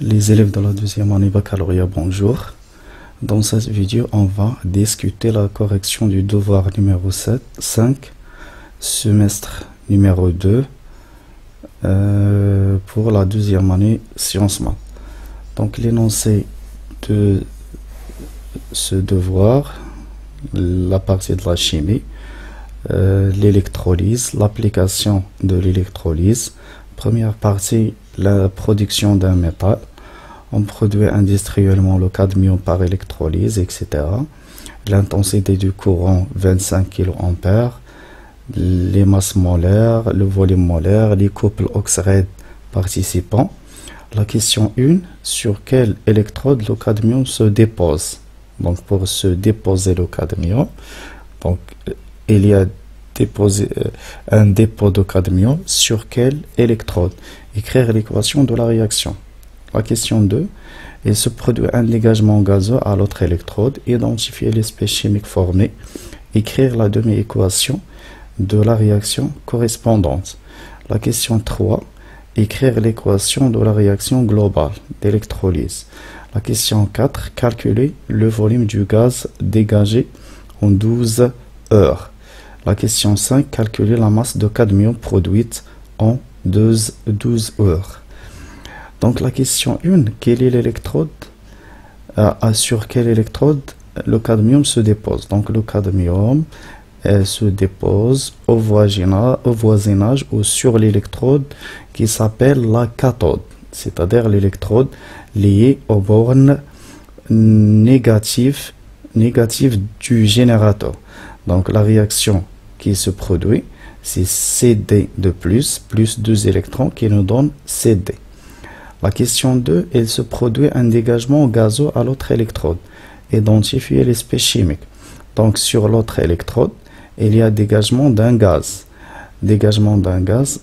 Les élèves de la deuxième année baccalauréat, bonjour. Dans cette vidéo, on va discuter la correction du devoir numéro 5, semestre numéro 2, pour la deuxième année sciences maths. Donc l'énoncé de ce devoir, la partie de la chimie, l'électrolyse, l'application de l'électrolyse. Première partie, la production d'un métal. On produit industriellement le cadmium par électrolyse, etc. L'intensité du courant 25 kA, les masses molaires, le volume molaire, les couples oxyrèdes participants. La question 1, sur quelle électrode le cadmium se dépose? Donc pour se déposer le cadmium, donc il y a un dépôt de cadmium sur quelle électrode? Écrire l'équation de la réaction. La question 2, il se produit un dégagement gazeux à l'autre électrode. Identifier l'espèce chimique formée. Écrire la demi-équation de la réaction correspondante. La question 3, écrire l'équation de la réaction globale d'électrolyse. La question 4, calculer le volume du gaz dégagé en 12 heures. La question 5, calculer la masse de cadmium produite en 12 heures. Donc la question 1, quelle est l'électrode? Sur quelle électrode le cadmium se dépose? Donc le cadmium se dépose au voisinage ou sur l'électrode qui s'appelle la cathode, c'est-à-dire l'électrode liée aux bornes négatives du générateur. Donc la réaction qui se produit, c'est CD de plus 2 électrons qui nous donne CD. La question 2, il se produit un dégagement gazeux à l'autre électrode. Identifier l'espèce chimique. Donc sur l'autre électrode, il y a dégagement d'un gaz. Dégagement d'un gaz,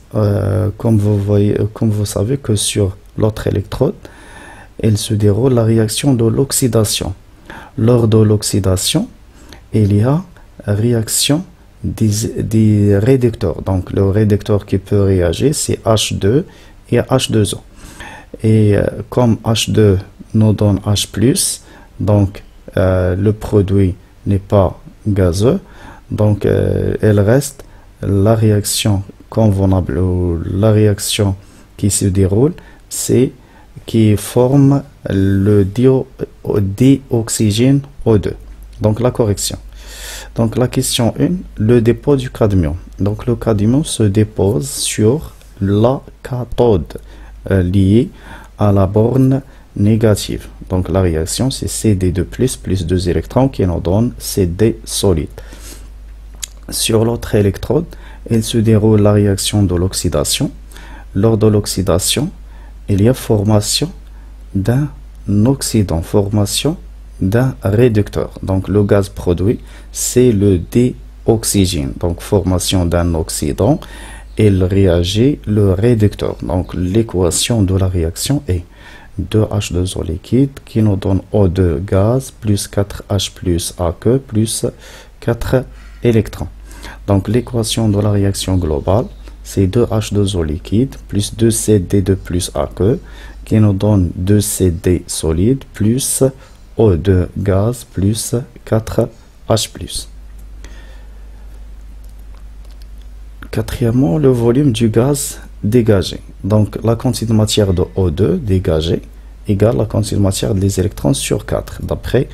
comme vous savez que sur l'autre électrode, il se déroule la réaction de l'oxydation. Lors de l'oxydation, il y a réaction des réducteurs. Donc le réducteur qui peut réagir, c'est H2 et H2O. Et comme H2 nous donne H+, donc le produit n'est pas gazeux, donc il reste la réaction convenable ou la réaction qui se déroule, c'est qui forme le dioxygène O2. Donc la correction. Donc la question 1, le dépôt du cadmium. Donc le cadmium se dépose sur la cathode liée à la borne négative. Donc la réaction c'est CD de plus 2 électrons qui nous donne CD solide. Sur l'autre électrode, il se déroule la réaction de l'oxydation. Lors de l'oxydation, il y a formation d'un oxydant, formation d'un réducteur. Donc le gaz produit, c'est le dioxygène. Donc formation d'un oxydant, il réagit le réducteur. Donc l'équation de la réaction est 2H2O liquide qui nous donne O2 gaz plus 4H plus aqueux plus 4 électrons. Donc l'équation de la réaction globale, c'est 2H2O liquide plus 2CD2 plus aqueux qui nous donne 2CD solide plus O2 gaz plus 4H+. Quatrièmement, le volume du gaz dégagé. Donc la quantité de matière de O2 dégagée égale la quantité de matière des électrons sur 4, d'après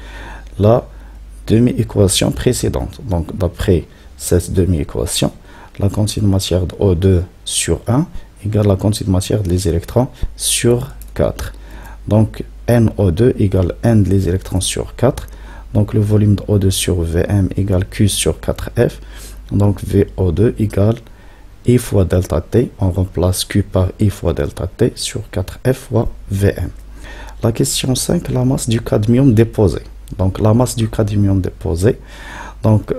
la demi-équation précédente. Donc d'après cette demi-équation, la quantité de matière de O2 sur 1 égale la quantité de matière des électrons sur 4. Donc NO2 égale N des électrons sur 4. Donc le volume de O2 sur Vm égale Q sur 4F. Donc VO2 égale I fois delta T. On remplace Q par I fois delta T sur 4F fois Vm. La question 5, la masse du cadmium déposé. Donc la masse du cadmium déposé. Donc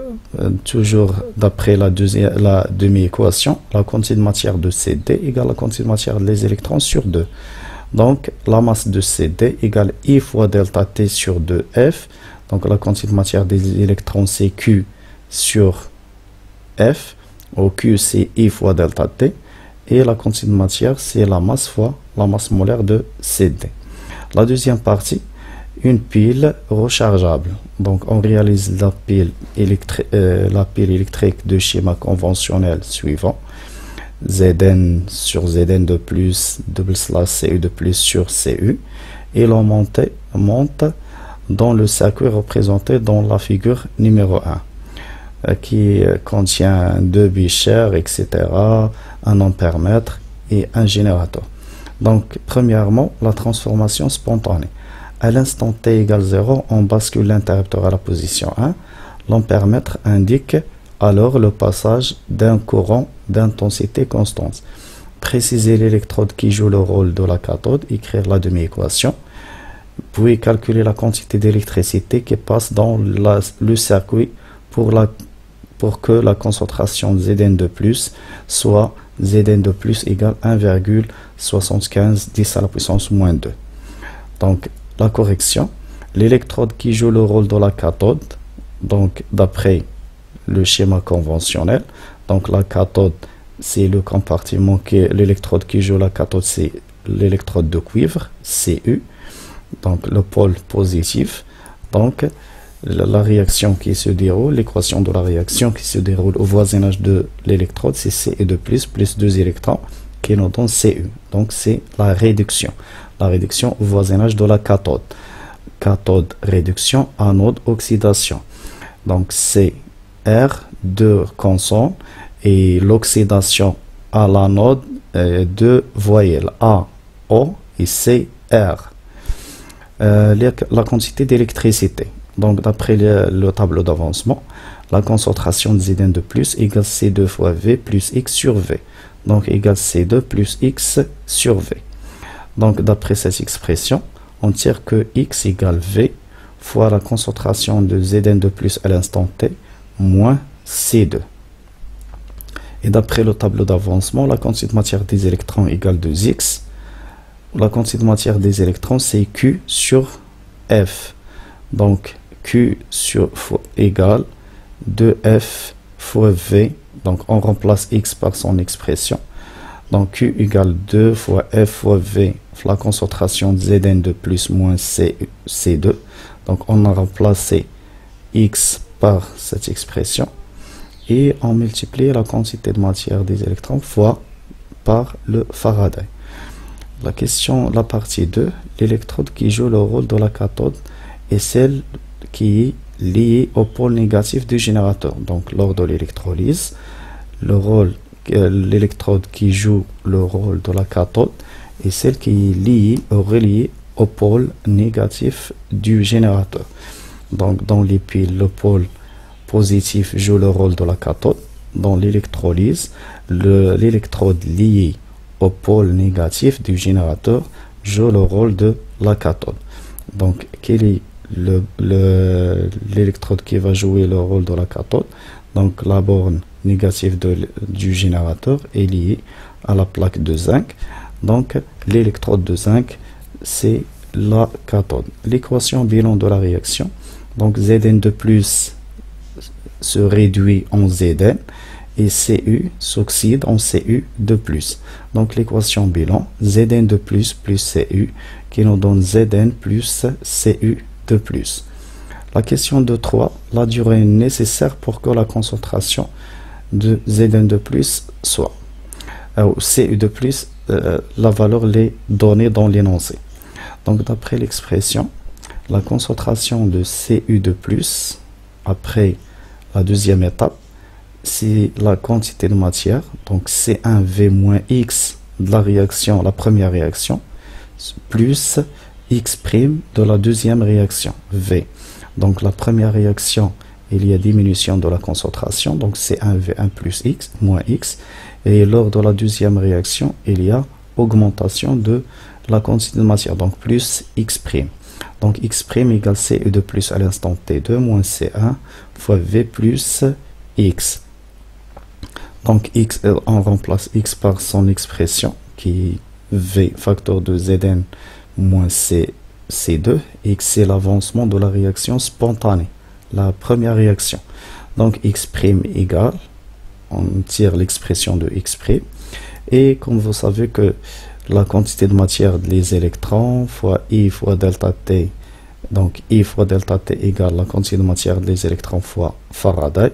toujours d'après la demi-équation, la quantité de matière de CD égale la quantité de matière des électrons sur 2. Donc la masse de CD égale I fois delta T sur 2F. Donc la quantité de matière des électrons c'est Q sur F. Au Q c'est I fois delta T. Et la quantité de matière c'est la masse fois la masse molaire de CD. La deuxième partie, une pile rechargeable. Donc on réalise la pile électrique de schéma conventionnel suivant. Zn sur Zn de plus, /Cu de plus sur Cu. Et l'on monte dans le circuit représenté dans la figure numéro 1, qui contient deux bichères, etc., un ampèremètre et un générateur. Donc, premièrement, la transformation spontanée. À l'instant t égale 0, on bascule l'interrupteur à la position 1. L'ampèremètre indique alors le passage d'un courant d'intensité constante. Préciser l'électrode qui joue le rôle de la cathode, écrire la demi-équation, puis calculer la quantité d'électricité qui passe dans le circuit pour que la concentration Zn de plus soit Zn de plus égale 1,75 10 à la puissance moins 2. Donc, la correction, l'électrode qui joue le rôle de la cathode, donc d'après le schéma conventionnel, donc la cathode, c'est le compartiment l'électrode qui joue la cathode, c'est l'électrode de cuivre, Cu, donc le pôle positif. Donc, la réaction qui se déroule, l'équation de la réaction qui se déroule au voisinage de l'électrode, c'est Ce de plus 2 électrons qui nous donne Cu. Donc, c'est la réduction. La réduction au voisinage de la cathode. Cathode, réduction, anode, oxydation. Donc, c'est R, 2 consonnes, et l'oxydation à l'anode, 2 voyelles, A, O et C, R. La quantité d'électricité. Donc, d'après le tableau d'avancement, la concentration de Zn de plus égale C2 fois V plus X sur V. Donc, égale C2 plus X sur V. Donc, d'après cette expression, on tire que X égale V fois la concentration de Zn de plus à l'instant T moins C2. Et d'après le tableau d'avancement, la quantité de matière des électrons égale 2X. La quantité de matière des électrons, c'est Q sur F. Donc, Q sur égale 2F fois V. Donc, on remplace X par son expression. Donc, Q égale 2 fois F fois V, la concentration de Zn de plus moins C2. Donc, on a remplacé X par cette expression. Et on multiplie la quantité de matière des électrons fois par le Faraday. La partie 2, l'électrode qui joue le rôle de la cathode est celle qui est liée au pôle négatif du générateur. Donc, lors de l'électrolyse, l'électrode qui joue le rôle de la cathode est celle qui est reliée au pôle négatif du générateur. Donc, dans les piles, le pôle positif joue le rôle de la cathode. Dans l'électrolyse, l'électrode liée au pôle négatif du générateur joue le rôle de la cathode. Donc, quel est l'électrode qui va jouer le rôle de la cathode? Donc, la borne négative du générateur est liée à la plaque de zinc. Donc, l'électrode de zinc, c'est la cathode. L'équation bilan de la réaction. Donc, Zn de plus se réduit en Zn et Cu s'oxyde en Cu de plus. Donc, l'équation bilan, Zn de plus Cu qui nous donne Zn plus Cu de plus. La question de 3, la durée nécessaire pour que la concentration de Zn de plus soit. Cu de plus, la valeur l'est donnée dans l'énoncé. Donc, d'après l'expression, la concentration de Cu de plus, après la deuxième étape, c'est la quantité de matière, donc C1V moins X de la réaction, la première réaction, plus X' de la deuxième réaction, V. Donc, la première réaction, il y a diminution de la concentration, donc C1V1 plus X, moins X. Et lors de la deuxième réaction, il y a augmentation de la quantité de matière, donc plus X'. Donc, X' égale Cu de plus à l'instant T2 moins C1 fois V plus X. Donc, X, on remplace X par son expression qui est V facteur de Zn moins C2. X, c'est l'avancement de la réaction spontanée, la première réaction. Donc, X' égale, on tire l'expression de X'. Et comme vous savez que la quantité de matière des électrons fois I fois delta T. Donc I fois delta T égale la quantité de matière des électrons fois Faraday.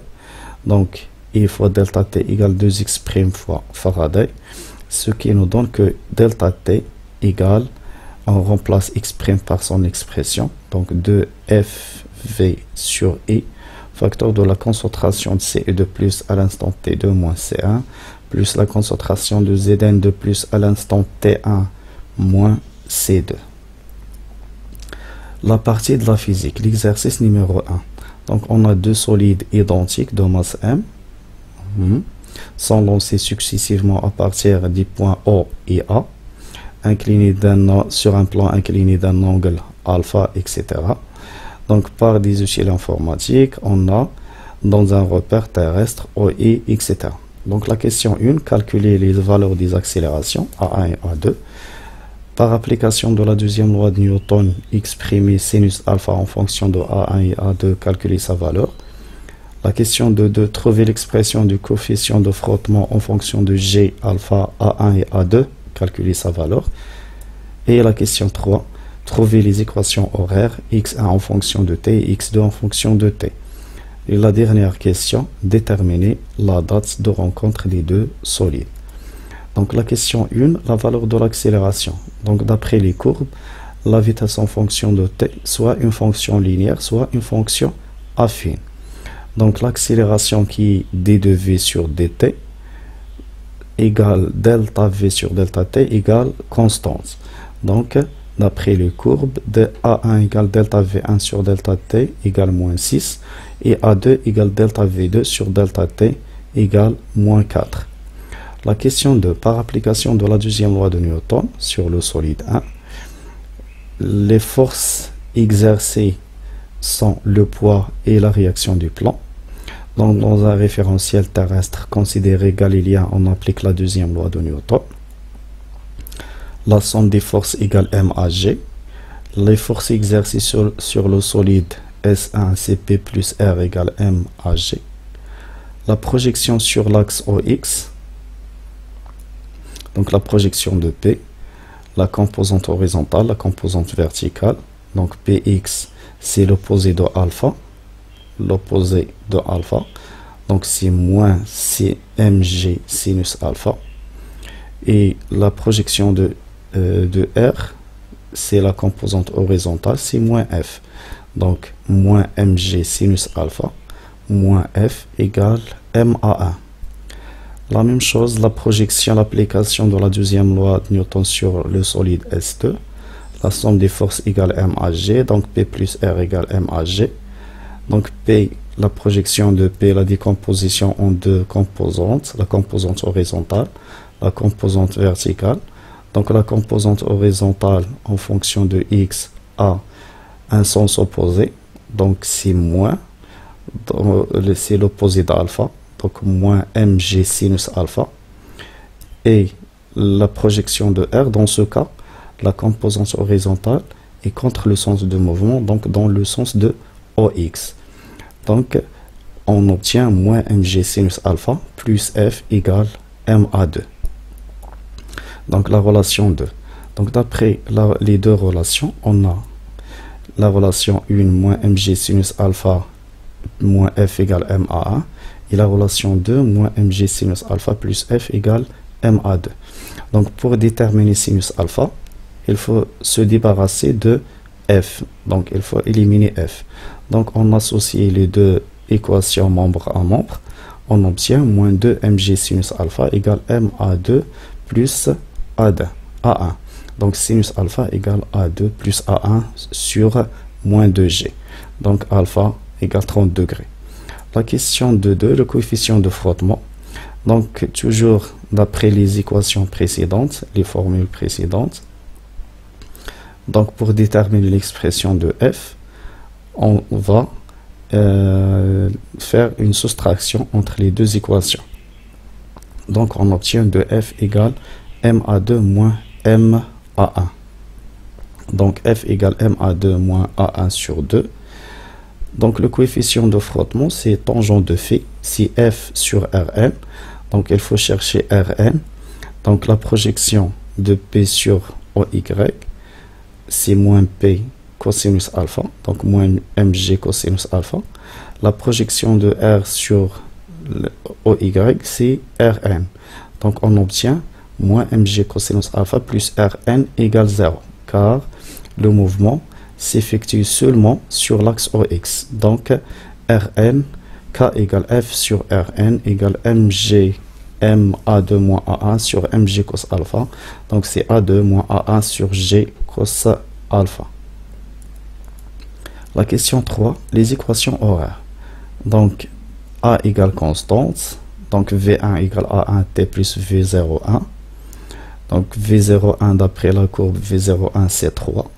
Donc I fois delta T égale 2x' fois Faraday. Ce qui nous donne que delta T égale, on remplace x' par son expression. Donc 2FV sur I, facteur de la concentration de Ce2 plus à l'instant T2 moins C1, plus la concentration de Zn2 plus à l'instant T1 moins C2. La partie de la physique, l'exercice numéro 1. Donc on a deux solides identiques de masse M, sont lancés successivement à partir du point O et A, inclinés sur un plan incliné d'un angle alpha, etc. Donc par des outils informatiques, on a dans un repère terrestre OI, etc. Donc la question 1, calculer les valeurs des accélérations A1 et A2. Par application de la deuxième loi de Newton, exprimer sinus alpha en fonction de A1 et A2, calculer sa valeur. La question 2, trouver l'expression du coefficient de frottement en fonction de G alpha A1 et A2, calculer sa valeur. Et la question 3, trouver les équations horaires x1 en fonction de t et x2 en fonction de t. Et la dernière question, déterminer la date de rencontre des deux solides. Donc la question 1, la valeur de l'accélération. Donc d'après les courbes, la vitesse en fonction de t, soit une fonction linéaire, soit une fonction affine. Donc l'accélération qui est d2v sur dt égale delta v sur delta t égale constante. Donc d'après les courbes, de A1 égale delta V1 sur delta T égale moins 6 et A2 égale delta V2 sur delta T égale moins 4. La question 2, par application de la deuxième loi de Newton sur le solide 1, les forces exercées sont le poids et la réaction du plan. Donc dans un référentiel terrestre considéré galiléen, on applique la deuxième loi de Newton. La somme des forces égale M à G. Les forces exercées sur le solide S1 CP plus R égale M à G. La projection sur l'axe OX, donc la projection de P, la composante horizontale, la composante verticale, donc Px c'est l'opposé de alpha, donc c'est moins CMG sinus alpha, et la projection de R, c'est la composante horizontale, c'est moins F. Donc, moins mg sinus alpha, moins F égale M à 1. La même chose, la projection, l'application de la deuxième loi de Newton sur le solide S2. La somme des forces égale M à G, donc P plus R égale M à G. Donc, P, la projection de P, la décomposition en deux composantes, la composante horizontale, la composante verticale. Donc la composante horizontale en fonction de x a un sens opposé, donc c'est moins, c'est l'opposé d'alpha, donc moins mg sinus alpha. Et la projection de R, dans ce cas, la composante horizontale est contre le sens de mouvement, donc dans le sens de OX. Donc on obtient moins mg sinus alpha plus F égale M à 2. Donc la relation 2. Donc d'après les deux relations, on a la relation 1 moins mg sinus alpha moins f égale m à 1 et la relation 2 moins mg sinus alpha plus f égale m à 2. Donc pour déterminer sinus alpha, il faut se débarrasser de f. Donc il faut éliminer f. Donc on associe les deux équations membre à membre. On obtient moins 2 mg sinus alpha égale m à 2 plus A1. Donc sinus alpha égale A2 plus A1 sur moins 2G. Donc alpha égale 30 degrés. La question de 2, le coefficient de frottement. Donc toujours d'après les équations précédentes, les formules précédentes. Donc pour déterminer l'expression de F, on va faire une soustraction entre les deux équations. Donc on obtient de F égale M à 2 moins M à 1. Donc F égale M à 2 moins A1 sur 2. Donc le coefficient de frottement, c'est tangent de phi, c'est F sur Rn. Donc il faut chercher Rn. Donc la projection de P sur OY, c'est moins P cosinus alpha, donc moins mg cosinus alpha. La projection de R sur OY, c'est Rn. Donc on obtient moins mg cosinus alpha plus Rn égale 0, car le mouvement s'effectue seulement sur l'axe OX. Donc Rn, K égale F sur Rn égale mg MA2 moins A1 sur mg cos alpha. Donc c'est A2 moins A1 sur G cos alpha. La question 3, les équations horaires. Donc A égale constante, donc V1 égale A1T plus V01. Donc V01 d'après la courbe V01 c'est 3.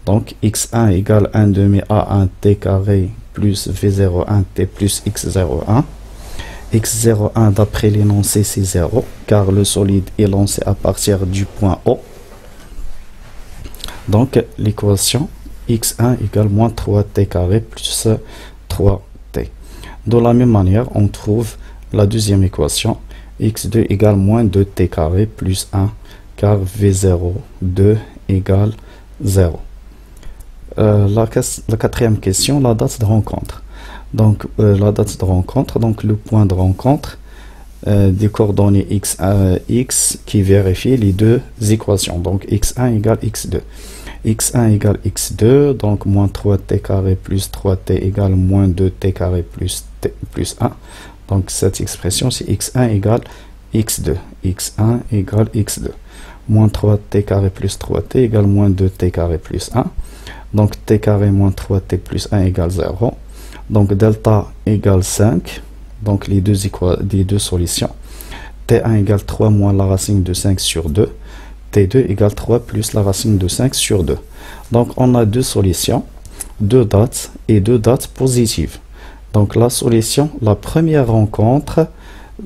Donc X1 égale 1 demi A1T carré plus V01T plus X01. X01 d'après l'énoncé c'est 0, car le solide est lancé à partir du point O. Donc l'équation X1 égale moins 3T carré plus 3T. De la même manière, on trouve la deuxième équation, X2 égale moins 2T carré plus 1, car V02 égale 0. La quatrième question, la date de rencontre. Donc la date de rencontre, donc le point de rencontre des coordonnées x qui vérifie les deux équations. Donc x1 égale x2. x1 égale x2, donc moins 3t carré plus 3t égale moins 2t carré plus 1. Donc cette expression c'est x1 égale x2. x1 égale x2. Moins 3t carré plus 3t égale moins 2t carré plus 1. Donc t carré moins 3t plus 1 égale 0. Donc delta égale 5, donc les deux solutions. T1 égale 3 moins la racine de 5 sur 2. T2 égale 3 plus la racine de 5 sur 2. Donc on a deux solutions, deux dates et deux dates positives. Donc la solution, la première rencontre,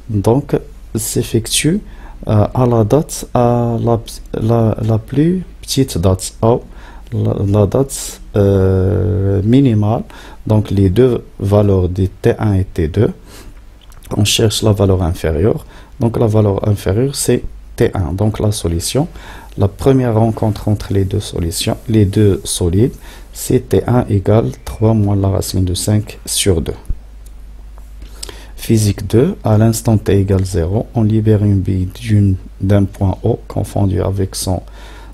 donc s'effectue à la date, à la plus petite date, la date minimale. Donc les deux valeurs de T1 et T2, on cherche la valeur inférieure. Donc la valeur inférieure c'est T1. Donc la solution, la première rencontre entre les deux solutions, les deux solides, c'est T1 égale 3 moins la racine de 5 sur 2. Physique 2, à l'instant T égale 0, on libère une bille d'un point O confondu avec son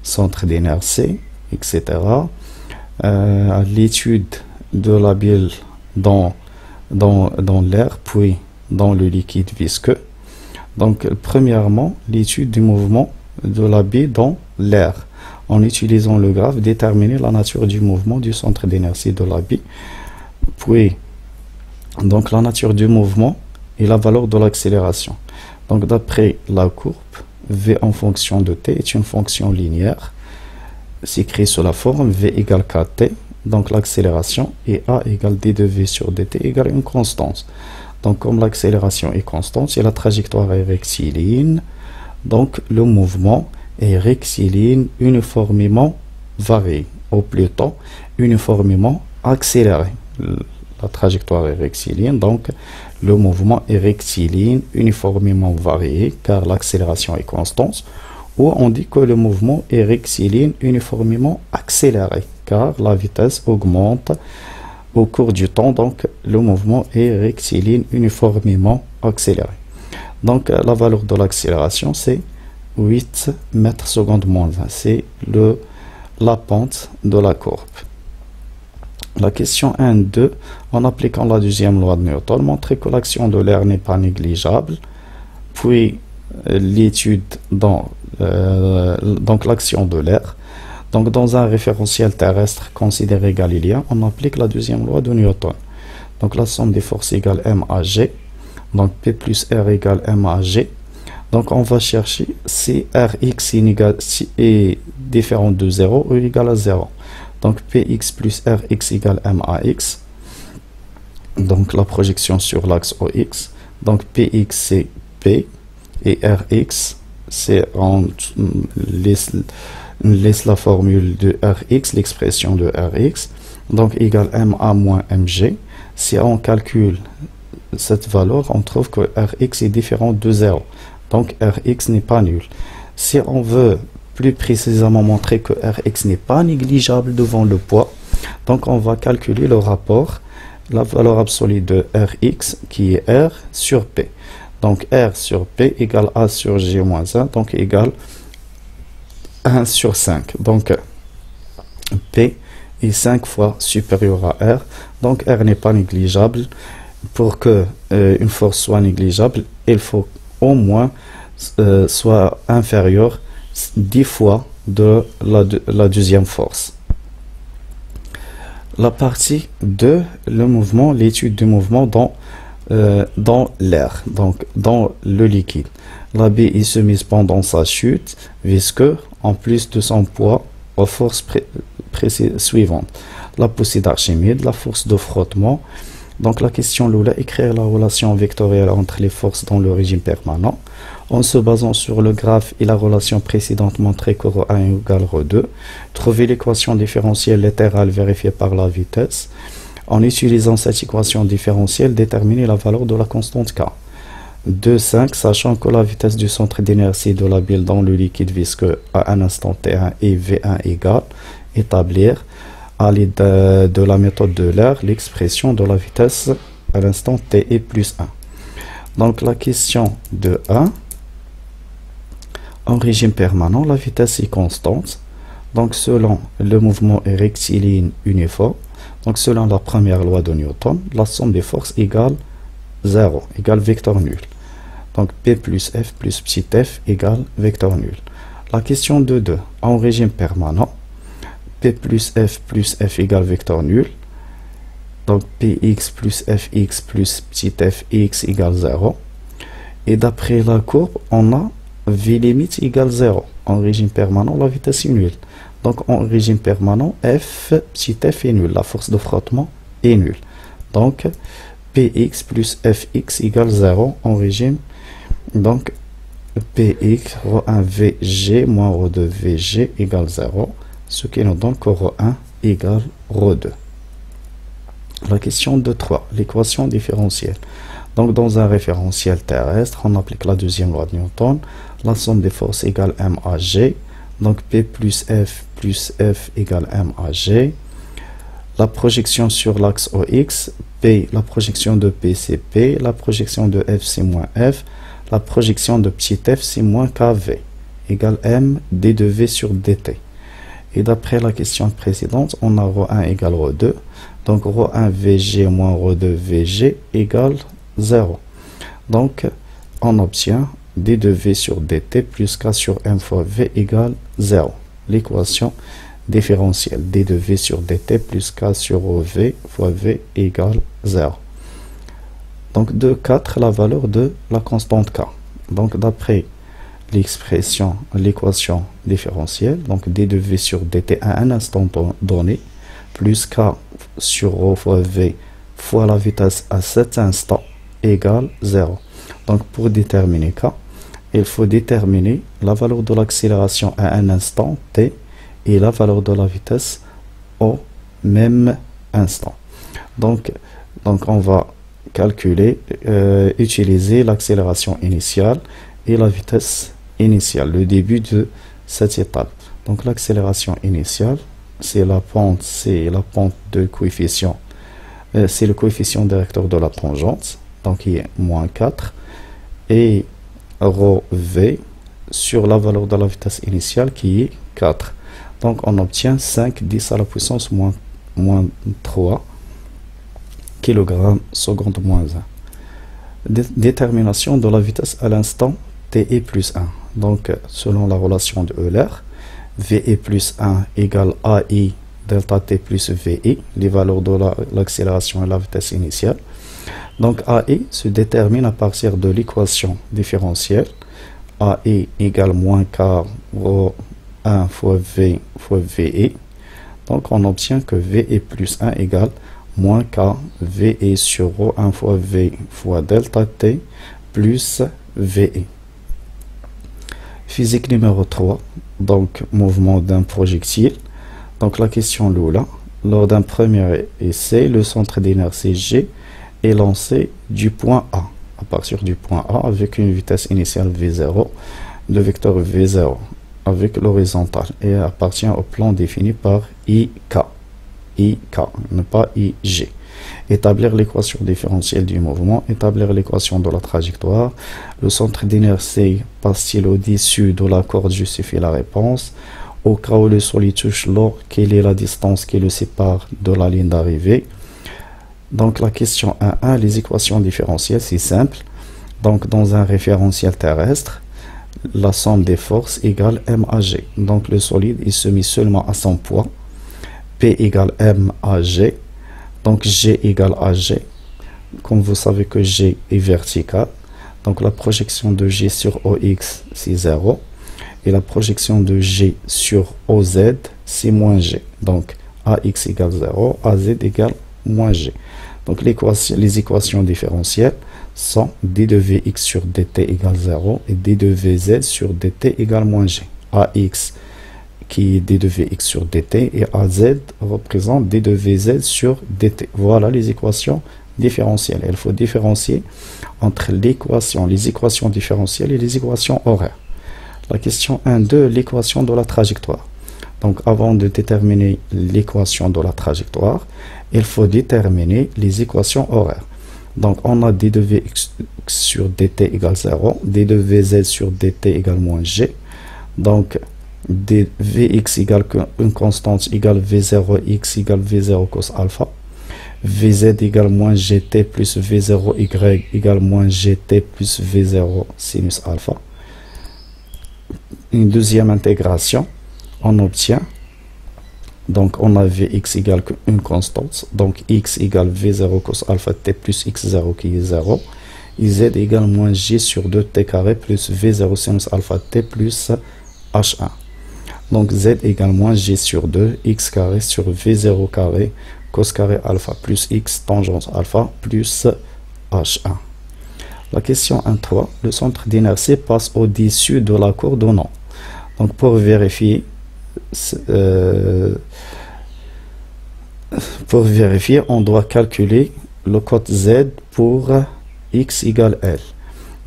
centre d'inertie, etc. L'étude de la bile dans l'air, puis dans le liquide visqueux. Donc, premièrement, l'étude du mouvement de la bille dans l'air. En utilisant le graphe, déterminer la nature du mouvement du centre d'inertie de la bille. Puis, donc la nature du mouvement et la valeur de l'accélération. Donc, d'après la courbe, V en fonction de t est une fonction linéaire. C'est écrit sous la forme V égale kt. Donc l'accélération est A égale d de V sur dt égale une constante. Donc comme l'accélération est constante et la trajectoire est rectiligne, donc le mouvement est rectiligne uniformément varié, ou plutôt uniformément accéléré. La trajectoire est rectiligne, donc le mouvement est rectiligne uniformément varié car l'accélération est constante. Ou on dit que le mouvement est rectiligne uniformément accéléré, car la vitesse augmente au cours du temps, donc le mouvement est rectiligne uniformément accéléré. Donc la valeur de l'accélération c'est 8 mètres secondes moins 1, c'est la pente de la courbe. La question 1.2, en appliquant la deuxième loi de Newton, montrer que l'action de l'air n'est pas négligeable, puis l'étude donc l'action de l'air. Donc dans un référentiel terrestre considéré galiléen, on applique la deuxième loi de Newton. Donc la somme des forces égale M à G. Donc P plus R égale M à G. Donc on va chercher si Rx est différent de 0 ou égal à 0. Donc Px plus Rx égale M à X. Donc la projection sur l'axe OX. Donc Px c'est P et Rx c'est, on laisse la formule de Rx, l'expression de Rx, donc égale Ma moins Mg. Si on calcule cette valeur, on trouve que Rx est différent de 0. Donc Rx n'est pas nul. Si on veut plus précisément montrer que Rx n'est pas négligeable devant le poids, donc on va calculer le rapport, la valeur absolue de Rx qui est R sur P. Donc R sur P égale A sur G moins 1, donc égale 1 sur 5. Donc P est 5 fois supérieur à R, donc R n'est pas négligeable. Pour que une force soit négligeable, il faut au moins soit inférieur 10 fois de la deuxième force. La partie 2, le mouvement, l'étude du mouvement dans l'air, donc dans le liquide. La bille est soumise pendant sa chute visqueuse, en plus de son poids, aux forces suivantes. La poussée d'Archimède, la force de frottement. Donc la question Lula, écrire la relation vectorielle entre les forces dans le régime permanent. En se basant sur le graphe et la relation précédente montrée que ρ1 égale ρ2, trouver l'équation différentielle latérale vérifiée par la vitesse. En utilisant cette équation différentielle, déterminer la valeur de la constante K. 2,5, sachant que la vitesse du centre d'inertie de la bille dans le liquide visqueux à un instant T1 et V1 égale, établir à l'aide de la méthode de l'air l'expression de la vitesse à l'instant T et plus 1. Donc la question de 1, en régime permanent, la vitesse est constante. Donc selon le mouvement est rectiligne uniforme, donc selon la première loi de Newton, la somme des forces égale 0, égale vecteur nul. Donc P plus F plus petit f égale vecteur nul. La question de 2, en régime permanent, P plus F égale vecteur nul. Donc Px plus Fx plus petit f x égale 0. Et d'après la courbe, on a V limite égale 0. En régime permanent, la vitesse est nulle. Donc en régime permanent, F petit f est nul. La force de frottement est nulle. Donc Px plus Fx égale 0 en régime. Donc Px ρ1 Vg moins ρ2 Vg égale 0. Ce qui nous donne que ρ1 égale ρ2. La question de 3, l'équation différentielle. Donc dans un référentiel terrestre, on applique la deuxième loi de Newton. La somme des forces égale m à g. Donc P plus F égale m à g. La projection sur l'axe OX, P, la projection de P c'est P, la projection de F c'est moins F, la projection de petit f c'est moins kV, égale m d de V sur dt. Et d'après la question précédente, on a ρ1 égale ρ2. Donc ρ1 Vg moins ρ2 Vg égale 0. Donc on obtient d de V sur dt plus k sur m fois V égale 0. L'équation différentielle d de V sur dt plus k sur V fois V égale 0. Donc de 4, la valeur de la constante k. Donc d'après l'expression, l'équation différentielle, donc d de V sur dt à un instant donné, plus k sur ρ fois V fois la vitesse à cet instant égale 0. Donc pour déterminer k, il faut déterminer la valeur de l'accélération à un instant t et la valeur de la vitesse au même instant. Donc on va calculer, utiliser l'accélération initiale et la vitesse initiale, le début de cette étape. Donc l'accélération initiale, c'est la pente de coefficient, c'est le coefficient directeur de la tangente, donc il est moins 4, et ρv sur la valeur de la vitesse initiale qui est 4. Donc on obtient 5 10 à la puissance moins 3 kg seconde moins 1. Détermination de la vitesse à l'instant t est plus 1. Donc selon la relation de Euler, v est plus 1 égale AI delta t plus VI, les valeurs de l'accélération et la vitesse initiale. Donc AI se détermine à partir de l'équation différentielle. AI égale moins k ρ1 fois V fois VI. Donc on obtient que V est plus 1 égale moins k VI sur ρ1 fois V fois delta t plus VI. Physique numéro 3, donc mouvement d'un projectile. Donc la question Lula, lors d'un premier essai, le centre d'inertie G est lancé du point A, à partir du point A avec une vitesse initiale V0 le vecteur V0 avec l'horizontale et appartient au plan défini par IK. IK, ne pas IG. Établir l'équation différentielle du mouvement, établir l'équation de la trajectoire. Le centre d'inertie passe-t-il au-dessus de la corde? Justifie la réponse. Au cas où le solide touche l'eau, quelle est la distance qui le sépare de la ligne d'arrivée? Donc la question 1.1, les équations différentielles, c'est simple. Donc dans un référentiel terrestre, la somme des forces égale MAG. Donc le solide il se met seulement à son poids. P égale MAG. Donc G égale AG. Comme vous savez que G est vertical. Donc la projection de G sur OX c'est 0. Et la projection de G sur OZ c'est moins G. Donc AX égale 0, AZ égale moins G. Donc les équations différentielles sont d de Vx sur dt égale 0 et d de Vz sur dt égale moins G. AX qui est d de Vx sur dt et AZ représente d de Vz sur dt. Voilà les équations différentielles. Il faut différencier entre les équations différentielles et les équations horaires. La question 1.2, l'équation de la trajectoire. Donc avant de déterminer l'équation de la trajectoire, il faut déterminer les équations horaires. Donc on a d de Vx sur dt égale 0, d de Vz sur dt égale moins G. Donc Vx égale une constante égale V0x égale V0 cos alpha. Vz égale moins gt plus V0y égale moins gt plus V0 sinus alpha. Une deuxième intégration, on obtient, donc on a Vx égale une constante, donc x égale V0 cos alpha t plus x0 qui est 0, et z égale moins g sur 2 t carré plus V0 sinus alpha t plus h1. Donc z égale moins g sur 2 x carré sur V0 carré cos carré alpha plus x tangente alpha plus h1. La question 1.3, le centre d'inertie passe au-dessus de la corde ou non? Donc pour vérifier, on doit calculer le code z pour x égale L.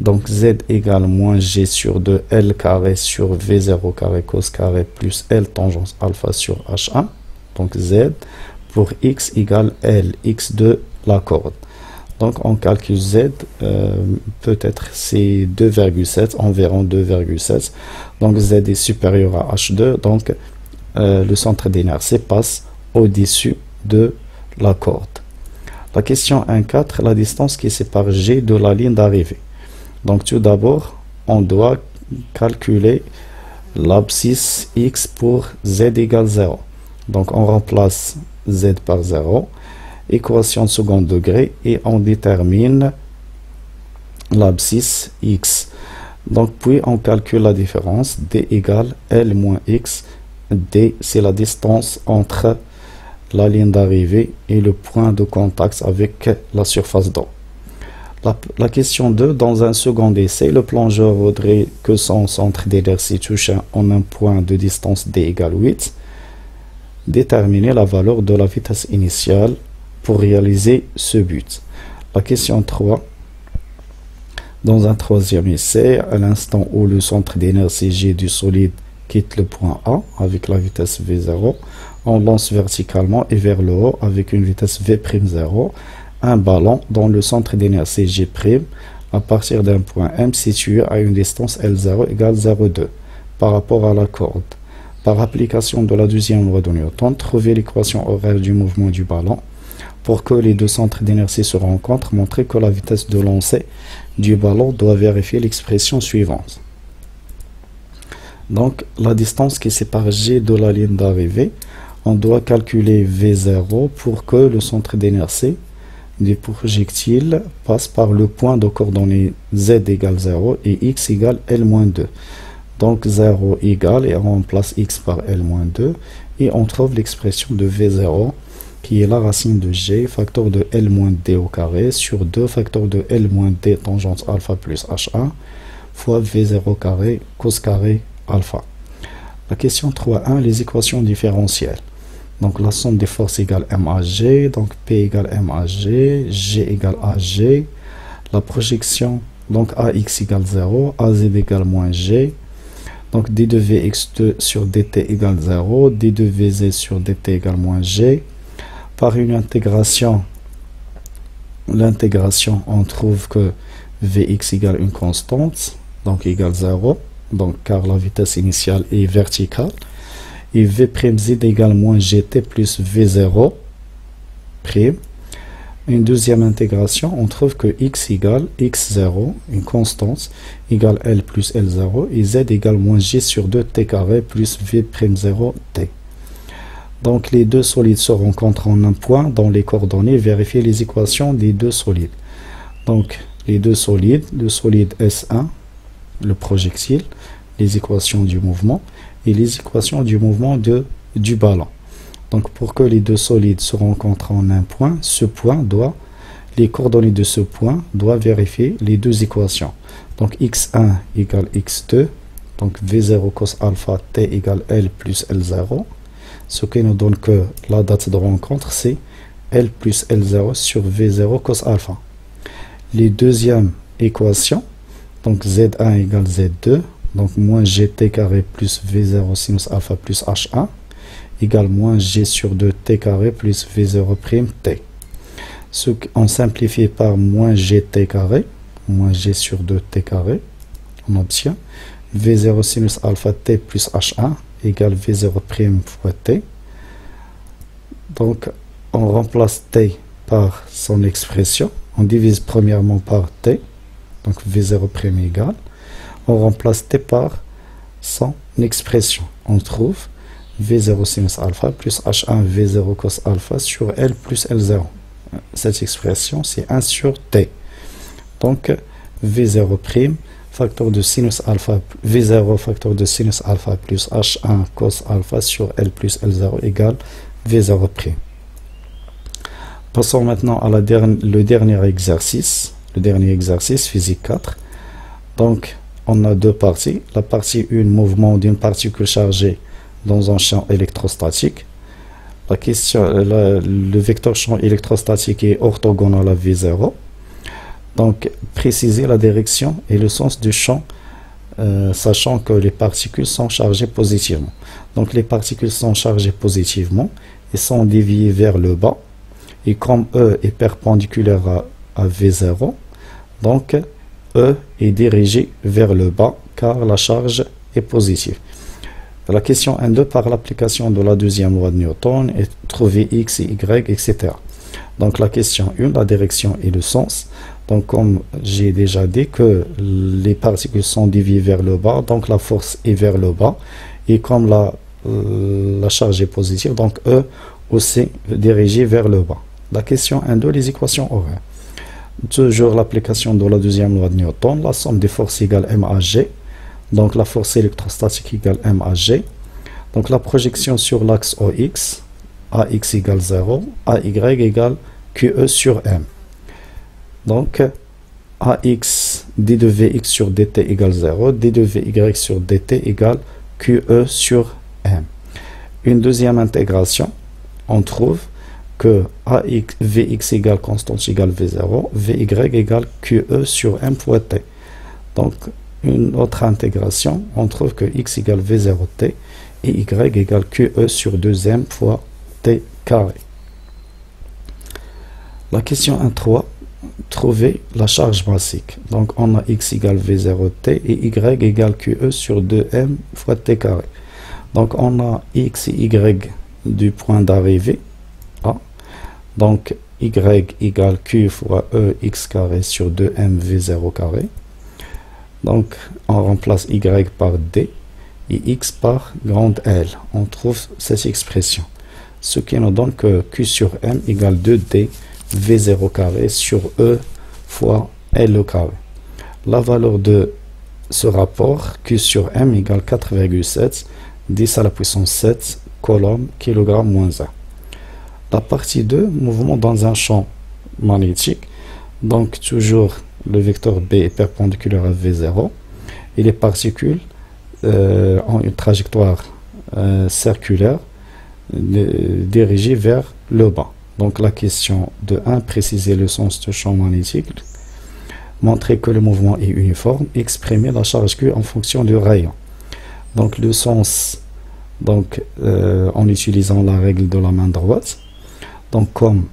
Donc z égale moins g sur 2 L carré sur V0 carré cos carré plus L tangente alpha sur H1. Donc z pour x égale L, x de la corde. Donc on calcule z, peut-être c'est 2,7, environ 2,7. Donc z est supérieur à h2, donc le centre d'inertie passe au-dessus de la corde. La question 1.4, la distance qui sépare G de la ligne d'arrivée. Donc tout d'abord, on doit calculer l'abscisse x pour z égale 0. Donc on remplace z par 0. Équation de second degré et on détermine l'abscisse x. Donc puis on calcule la différence d égale L moins x. D c'est la distance entre la ligne d'arrivée et le point de contact avec la surface d'eau. La question 2, dans un second essai, le plongeur voudrait que son centre d'inertie touche en un point de distance d égale 8. Déterminer la valeur de la vitesse initiale pour réaliser ce but. La question 3. Dans un troisième essai, à l'instant où le centre d'inertie G du solide quitte le point A avec la vitesse V0, on lance verticalement et vers le haut avec une vitesse V'0 un ballon dont le centre d'inertie G' à partir d'un point M situé à une distance L0 égale 0,2 par rapport à la corde. Par application de la deuxième loi de Newton, trouver l'équation horaire du mouvement du ballon. Pour que les deux centres d'inertie se rencontrent, montrer que la vitesse de lancer du ballon doit vérifier l'expression suivante. Donc, la distance qui sépare G de la ligne d'arrivée, on doit calculer V0 pour que le centre d'inertie du projectile passe par le point de coordonnées Z égale 0 et X égale L-2. Donc 0 égale, et on remplace X par L-2, et on trouve l'expression de V0 qui est la racine de G, facteur de L-D au carré, sur 2 facteurs de L-D tangente alpha plus H1, fois V0 carré, cos carré alpha. La question 3.1, les équations différentielles. Donc la somme des forces égale MAG, donc P égale MAG, G égale AG, la projection, donc AX égale 0, AZ égale moins G, Donc d de Vx2 sur dt égale 0, d de Vz sur dt égale moins g. Par une intégration, l'intégration, on trouve que Vx égale une constante, donc égale 0, donc car la vitesse initiale est verticale. Et V'z égale moins gt plus V0 prime. Une deuxième intégration, on trouve que x égale x0, une constante, égale L plus L0, et z égale moins g sur 2 t carré plus V'0 t. Donc les deux solides se rencontrent en un point dans les coordonnées. Vérifiez les équations des deux solides. Donc les deux solides, le solide S1, le projectile, les équations du mouvement et les équations du mouvement du ballon. Donc pour que les deux solides se rencontrent en un point, les coordonnées de ce point doivent vérifier les deux équations. Donc x1 égale x2, donc V0 cos alpha t égale L plus L0, ce qui nous donne que la date de rencontre c'est L plus L0 sur V0 cos alpha. Les deuxièmes équations, donc Z1 égale Z2, donc moins gt carré plus V0 sinus alpha plus H1 égale moins g sur 2 t carré plus V0 prime t. Ce qu'on simplifie par moins gt carré, moins g sur 2 t carré, on obtient V0 sinus alpha t plus H1 égale V0 prime fois t. Donc on remplace t par son expression, on divise premièrement par t, donc V0 prime égale, on remplace t par son expression, on trouve V0 sinus alpha plus H1 V0 cos alpha sur L plus L0. Cette expression c'est 1 sur t. Donc V0 prime facteur de sinus alpha, V0 facteur de sinus alpha plus H1 cos alpha sur L plus L0 égale V0 prime. Passons maintenant à le dernier exercice physique 4. Donc on a deux parties. La partie 1, mouvement d'une particule chargée dans un champ électrostatique. Le vecteur champ électrostatique est orthogonal à V0. Donc, préciser la direction et le sens du champ, sachant que les particules sont chargées positivement. Donc, les particules sont chargées positivement et sont déviées vers le bas. Et comme E est perpendiculaire à V0, donc E est dirigé vers le bas car la charge est positive. La question 1.2, par l'application de la deuxième loi de Newton, est trouver x et y, etc. Donc la question 1, la direction et le sens. Donc comme j'ai déjà dit que les particules sont déviées vers le bas, donc la force est vers le bas. Et comme la charge est positive, donc E aussi dirigé vers le bas. La question 1.2, les équations horaires. Toujours l'application de la deuxième loi de Newton, la somme des forces égale M à G. Donc la force électrostatique égale M à G. Donc la projection sur l'axe OX, AX égale 0, AY égale QE sur M. Donc AX, d de Vx sur dt égale 0, d de Vy sur dt égale QE sur M. Une deuxième intégration, on trouve que Vx égale constante égale V0, Vy égale QE sur M fois t. Donc une autre intégration, on trouve que x égale V0t et y égale QE sur 2m fois t carré. La question 1.3, trouver la charge massique. Donc on a x égale V0t et y égale QE sur 2m fois t carré. Donc on a x et y du point d'arrivée A. Donc y égale q fois e x carré sur 2m V0 carré. Donc, on remplace y par d et x par grande L. On trouve cette expression. Ce qui nous donne que q sur m égale 2d v0 carré sur e fois L au carré. La valeur de ce rapport, q sur m égale 4,7, 10 à la puissance 7, coulomb, kilogramme moins 1. La partie 2, mouvement dans un champ magnétique. Donc, toujours le vecteur B est perpendiculaire à V0 et les particules ont une trajectoire circulaire dirigée vers le bas. Donc la question de 1, préciser le sens du champ magnétique, montrer que le mouvement est uniforme, exprimer la charge Q en fonction du rayon. Donc le sens, donc en utilisant la règle de la main droite, donc comme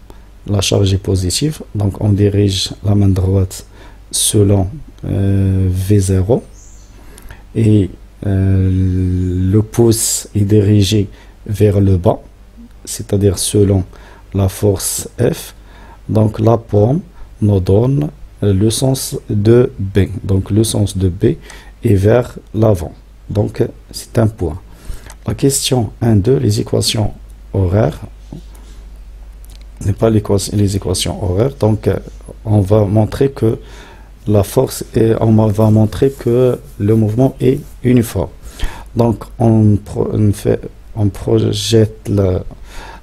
la charge est positive, donc on dirige la main droite selon V0 et le pouce est dirigé vers le bas, c'est-à-dire selon la force F. Donc la paume nous donne le sens de B. Donc le sens de B est vers l'avant. Donc c'est un point. La question 1-2, les équations horaires, n'est pas les équations horaires. Donc on va montrer que la force est, on va montrer que le mouvement est uniforme. Donc on projette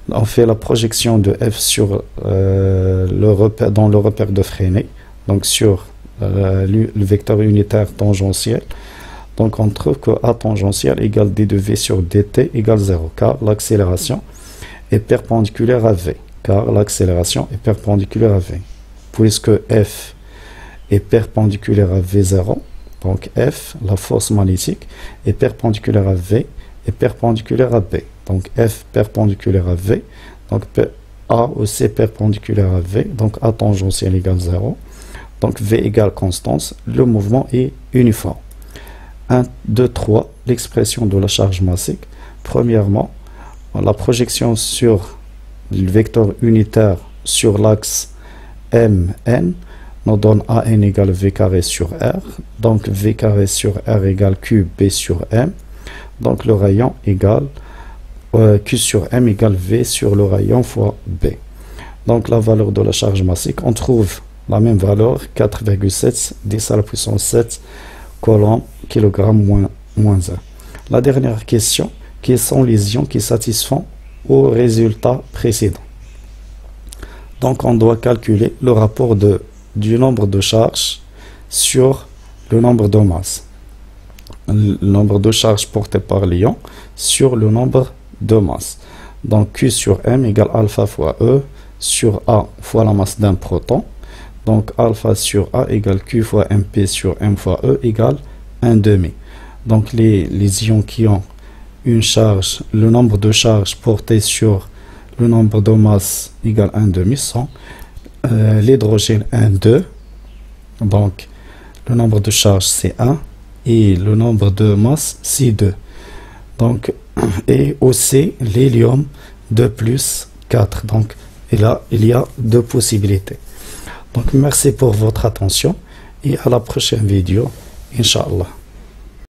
on fait la projection de F sur le repère, dans le repère de freinée, donc sur le vecteur unitaire tangentiel. Donc on trouve que A tangentiel égale d de V sur dt égale 0, car l'accélération est perpendiculaire à V, puisque F est perpendiculaire à V0, donc F, la force magnétique, est perpendiculaire à V et perpendiculaire à B. Donc F perpendiculaire à V, donc A aussi perpendiculaire à V, donc A tangentiel égale 0, donc V égale constance, le mouvement est uniforme. 1, 2, 3, l'expression de la charge massique. Premièrement, la projection sur le vecteur unitaire sur l'axe MN nous donne AN égale V carré sur R, donc V carré sur R égale QB sur M, donc le rayon égale Q sur M égale V sur le rayon fois B. Donc la valeur de la charge massique, on trouve la même valeur, 4,7 10 à la puissance 7 coulomb kilogramme moins 1. La dernière question, quels sont les ions qui satisfont au résultat précédent? Donc on doit calculer le rapport du nombre de charges sur le nombre de masses. Le nombre de charges portées par l'ion sur le nombre de masses. Donc Q sur M égale alpha fois E sur A fois la masse d'un proton. Donc alpha sur A égale Q fois MP sur M fois E égale 1,5. Donc les ions qui ont une charge, le nombre de charges portées sur le nombre de masses égale 1,5 sont l'hydrogène 1, 2. Donc le nombre de charges c'est 1 et le nombre de masses c'est 2. Donc et aussi l'hélium 2 plus 4. Donc et là il y a deux possibilités. Donc merci pour votre attention et à la prochaine vidéo, Inch'Allah.